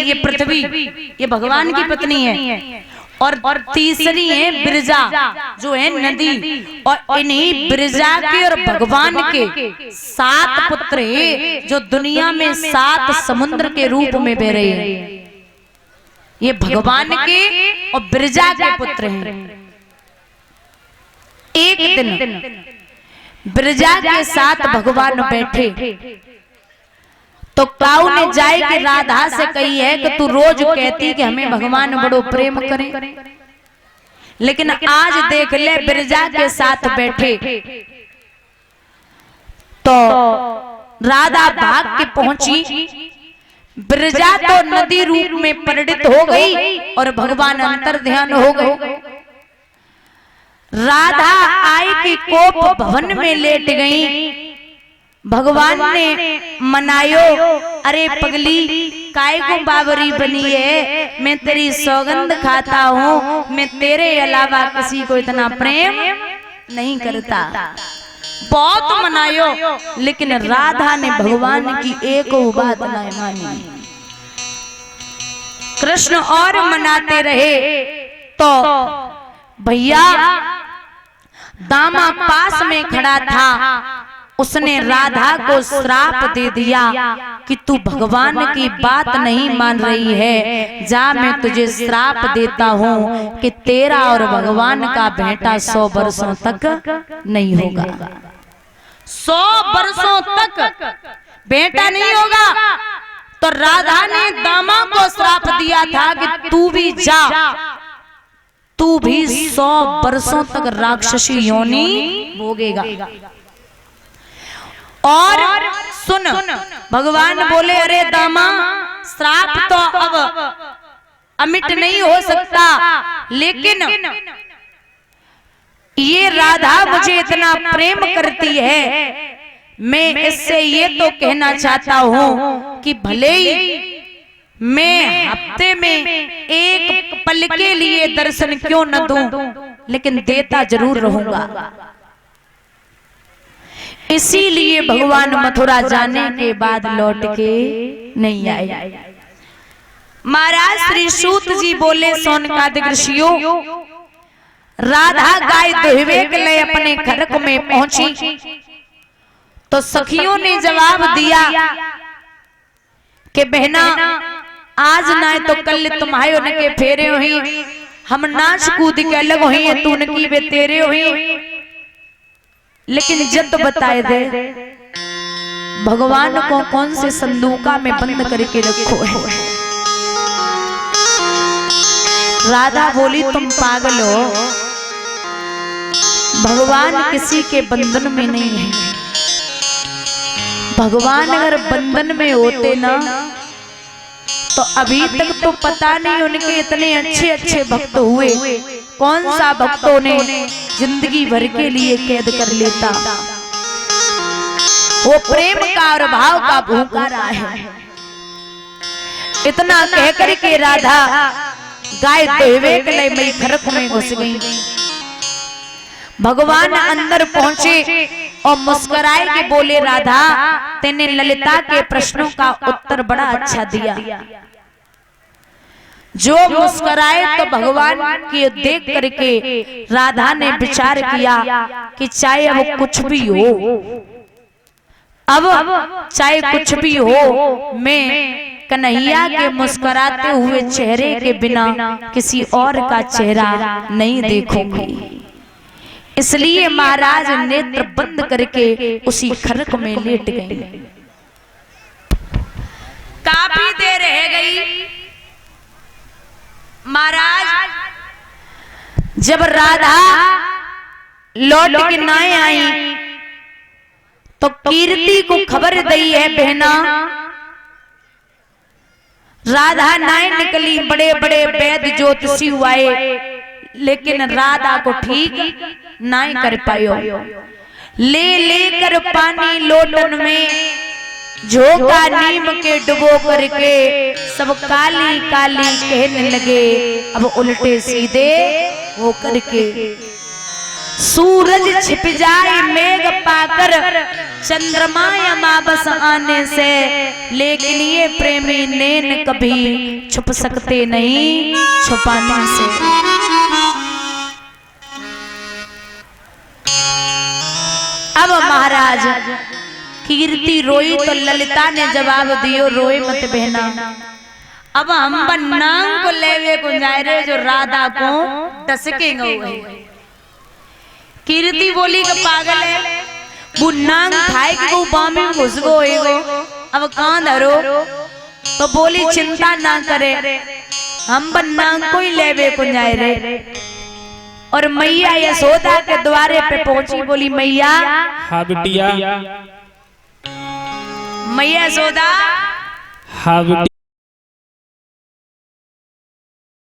ये पृथ्वी, ये भगवान की पत्नी है, और तीसरी है बिरजा जो है नदी। और इन्हीं बिरजा के और भगवान के 7 पुत्र हैं जो दुनिया में 7 समुद्र के रूप में बह रहे हैं। ये भगवान के और बिरजा के पुत्र हैं। एक दिन बिरजा के साथ भगवान बैठे तो काऊ ने जाए कि राधा से कही है कि तू रोज कहती कि हमें भगवान बड़ो प्रेम करे, लेकिन आज देख ले बिरजा के साथ बैठे। तो राधा भाग के पहुंची। बिरजा तो नदी रूप में परिणित हो गई और भगवान अंतर ध्यान हो गए। राधा आई कि कोप भवन में लेट गई। भगवान ने मनायो, अरे पगली काय को बावरी बनी है, मैं तेरी सौगंध खाता हूँ, मैं तेरे अलावा किसी को इतना प्रेम नहीं करता। बहुत मनायो, लेकिन राधा ने भगवान की एक बात नहीं मानी। कृष्ण और मनाते रहे तो भैया दामा पास में खड़ा था, उसने राधा को श्राप दे दिया कि तू भगवान की बात नहीं मान रही है, जा मैं तुझे श्राप देता हूँ कि तेरा और भगवान का बेटा 100 वर्षों तक नहीं होगा। 100 वर्षों तक बेटा नहीं होगा। तो राधा ने दामा को श्राप दिया था कि तू भी जा, तू भी 100 वर्षों तक राक्षसी योनि भोगेगा। और सुन, भगवान बोले अरे दामा श्राप तो अब अमिट नहीं हो सकता, लेकिन ये राधा मुझे इतना प्रेम करती है, मैं इससे ये तो कहना चाहता हूँ कि भले ही मैं हफ्ते में एक पल के लिए दर्शन क्यों न दूं, लेकिन देता जरूर रहूंगा। इसीलिए भगवान मथुरा जाने के बाद लौट के नहीं आए। महाराज श्री सूत जी बोले सोनकादिक ऋषियों, राधा गाय दुहवे के लिए अपने घर में पहुंची तो सखियों ने जवाब दिया कि बहना आज ना तो कल तुम्हारे उनके फेरे हुई, हम नाच कूद के अलग हुई, तू उनकी वे तेरे हुई। लेकिन जब बताए दे भगवान को कौन से संदूका में बंद करके रखो है। राधा बोली तुम पागल हो, भगवान किसी के बंधन में नहीं है। भगवान अगर बंधन में होते ना तो अभी तक तो पता नहीं उनके इतने अच्छे अच्छे भक्त हुए, कौन सा भक्तों ने जिंदगी भर के लिए कैद कर लेता। वो प्रेम का और भाव का भूखा रहा है। इतना कहकर के राधा गाय दुहवे के लिए मई खरक में घुस गई। भगवान अंदर पहुंचे और मुस्कुराए के बोले राधा तेने ललिता के प्रश्नों का उत्तर बड़ा अच्छा दिया। जो मुस्कुराए तो भगवान की देख करके राधा ने विचार किया कि चाहे अब कुछ भी हो, अब चाहे कुछ भी हो, मैं कन्हैया के मुस्कुराते हुए चेहरे के बिना किसी और का चेहरा नहीं देखूंगी। इसलिए महाराज नेत्र बंद करके उसी खरक में लेट गए। काफी देर रह गई। महाराज जब राधा लौट के ना आई तो कीर्ति को खबर दी है बहना राधा नाय निकली। बड़े बड़े वैद्य ज्योतिषी हुए, लेकिन राधा को ठीक ना कर पायो। ले लेकर पानी लोटन में झोंका नीम के डुबो करके सब काली काली कहने लगे, अब उल्टे सीधे हो करके। सूरज छिप जाए मेघ पाकर, चंद्रमा अमावस आने से, लेकिन ये प्रेमी नैन कभी छुप सकते नहीं छुपाने से। अब महाराज कीर्ति रोई तो ललिता ने जवाब दियो, रोए मत बहना, अब हम बन्नांग को लेवे को जाए रे जो राधा को डसकेंगे। कीर्ति बोली कि पागल है, वो नांग खाए कि वो बामे घुस गो, अब कहां धरो। तो बोली चिंता ना करे, हम बन्नांग को ही लेवे को जाए रे। और मैया यशोदा के द्वारे पे पहुंची, बोली मैया। हाँ बिटिया। मैया यशोदा। हाँ बिटिया।